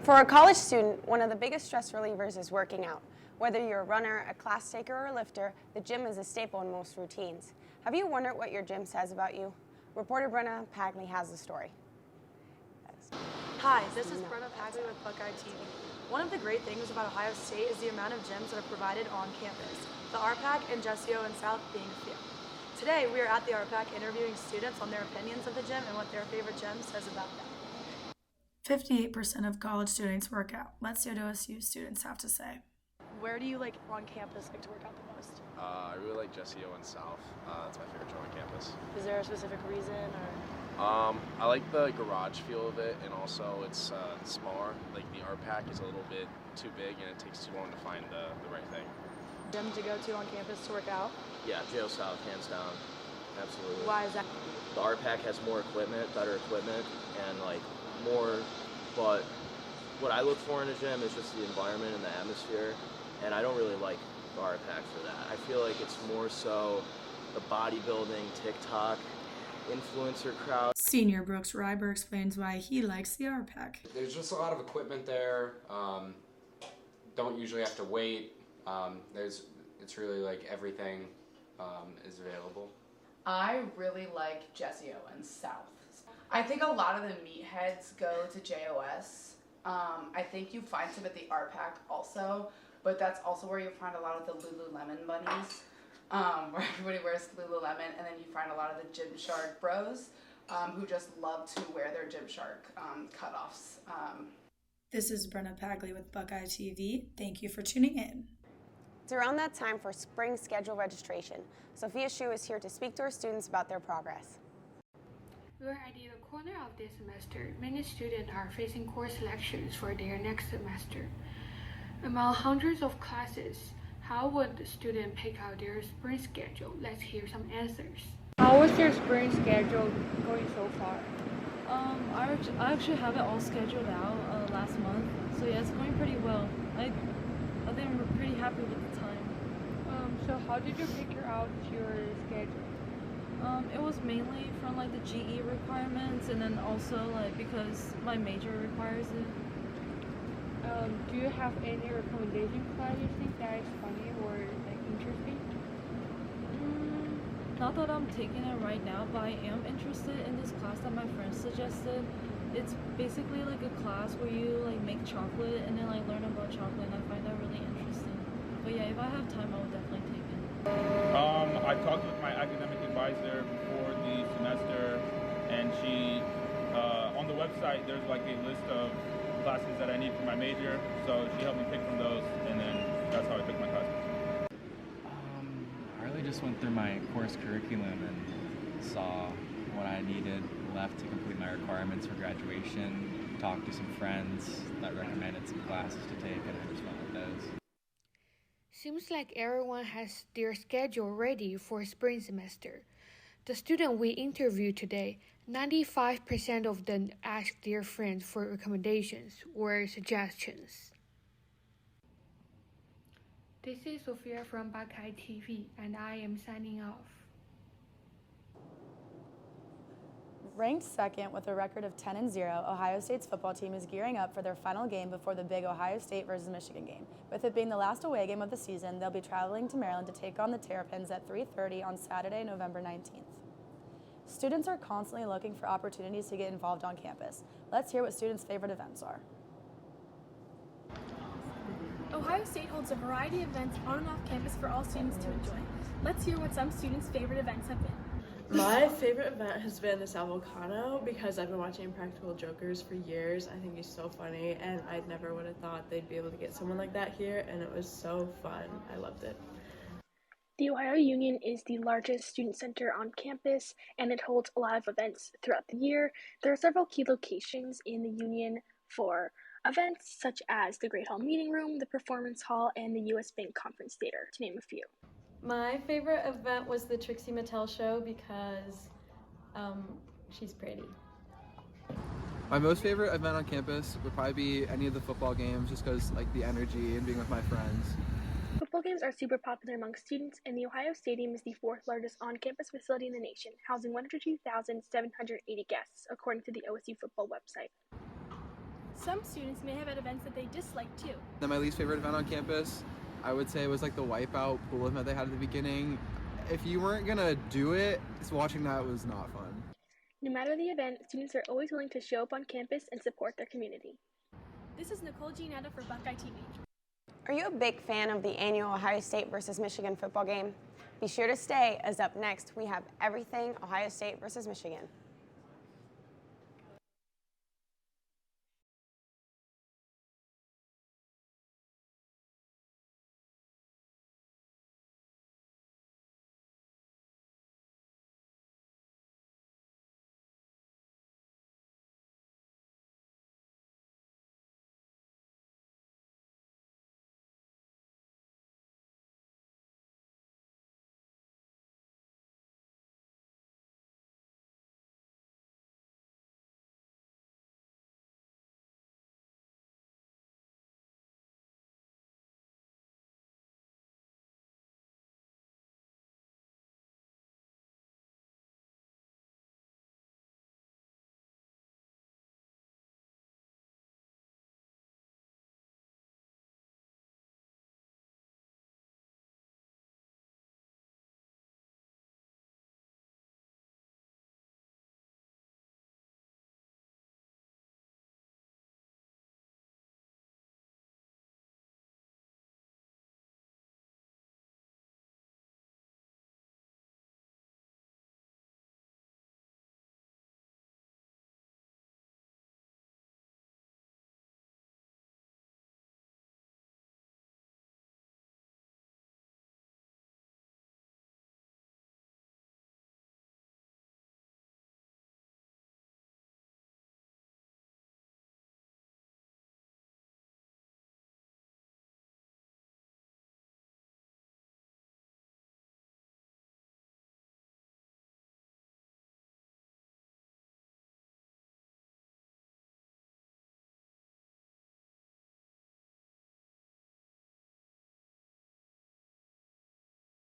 For a college student, one of the biggest stress relievers is working out. Whether you're a runner, a class taker, or a lifter, the gym is a staple in most routines. Have you wondered what your gym says about you? Reporter Brenna Pagley has the story. Hi, this is Brenna Pagley with BuckeyeTV. One of the great things about Ohio State is the amount of gyms that are provided on campus, the RPAC and Jessio and South being a few. Today, we are at the RPAC interviewing students on their opinions of the gym and what their favorite gym says about them. 58% of college students work out. Let's see what OSU students have to say. Where do you on campus like to work out the most? I really like Jessio and South. That's my favorite gym on campus. Is there a specific reason or? I like the garage feel of it, and also it's smaller. Like the RPAC is a little bit too big, and it takes too long to find the right thing. Gym to go to on campus to work out? Yeah, JO South, hands down. Absolutely. Why is that? The RPAC has more equipment, better equipment, and more, but what I look for in a gym is just the environment and the atmosphere, and I don't really like the RPAC for that. I feel like it's more so the bodybuilding, TikTok, influencer crowd. Senior Brooks Reiber explains why he likes the RPAC. There's just a lot of equipment there. Don't usually have to wait. It's really everything is available. I really like Jessio and South. I think a lot of the meatheads go to JOS. I think you find some at the RPAC also, but that's also where you find a lot of the Lululemon bunnies, where everybody wears Lululemon, and then you find a lot of the Gymshark bros who just love to wear their Gymshark cutoffs. This is Brenna Pagley with BuckeyeTV. Thank you for tuning in. It's around that time for spring schedule registration. Sophia Shu is here to speak to her students about their progress. We're at the corner of this semester. Many students are facing course selections for their next semester. Among hundreds of classes, how would the student pick out their spring schedule? Let's hear some answers. How was your spring schedule going so far? I actually have it all scheduled out last month, so yeah, it's going pretty well. I think we're pretty happy with the time. So how did you figure out your schedule? It was mainly from the GE requirements, and then also because my major requires it. Do you have any recommendation class you think that is funny or interesting? Not that I'm taking it right now, but I am interested in this class that my friend suggested. It's basically a class where you make chocolate and then learn about chocolate, and I find that really interesting. But yeah, if I have time, I would definitely take it. I talked with my academic advisor before the semester, and she, on the website, there's a list of classes that I need for my major, so she helped me pick from those, and then that's how I picked my classes. I really just went through my course curriculum and saw what I needed left to complete my requirements for graduation, talked to some friends that recommended some classes to take, and I just went with those. Seems like everyone has their schedule ready for spring semester. The student we interviewed today, 95% of them asked their friends for recommendations or suggestions. This is Sophia from BuckeyeTV, and I am signing off. Ranked second with a record of 10-0, Ohio State's football team is gearing up for their final game before the big Ohio State versus Michigan game. With it being the last away game of the season, they'll be traveling to Maryland to take on the Terrapins at 3:30 on Saturday, November 19th. Students are constantly looking for opportunities to get involved on campus. Let's hear what students' favorite events are. Ohio State holds a variety of events on and off campus for all students to enjoy. Let's hear what some students' favorite events have been. My favorite event has been the Salvocano because I've been watching Practical Jokers for years. I think he's so funny, and I never would have thought they'd be able to get someone like that here, and it was so fun. I loved it. The Ohio Union is the largest student center on campus, and it holds a lot of events throughout the year. There are several key locations in the Union for events such as the Great Hall Meeting Room, the Performance Hall, and the U.S. Bank Conference Theater, to name a few. My favorite event was the Trixie Mattel show because she's pretty. My most favorite event on campus would probably be any of the football games, just because the energy and being with my friends. Football games are super popular among students, and the Ohio Stadium is the fourth largest on-campus facility in the nation, housing 102,780 guests, according to the OSU football website. Some students may have had events that they dislike too. Then my least favorite event on campus, I would say, was like the wipeout pool event they had at the beginning. If you weren't gonna do it, watching that was not fun. No matter the event, students are always willing to show up on campus and support their community. This is Nicole Gianetta for Buckeye TV. Are you a big fan of the annual Ohio State versus Michigan football game? Be sure to stay, as up next we have everything Ohio State versus Michigan.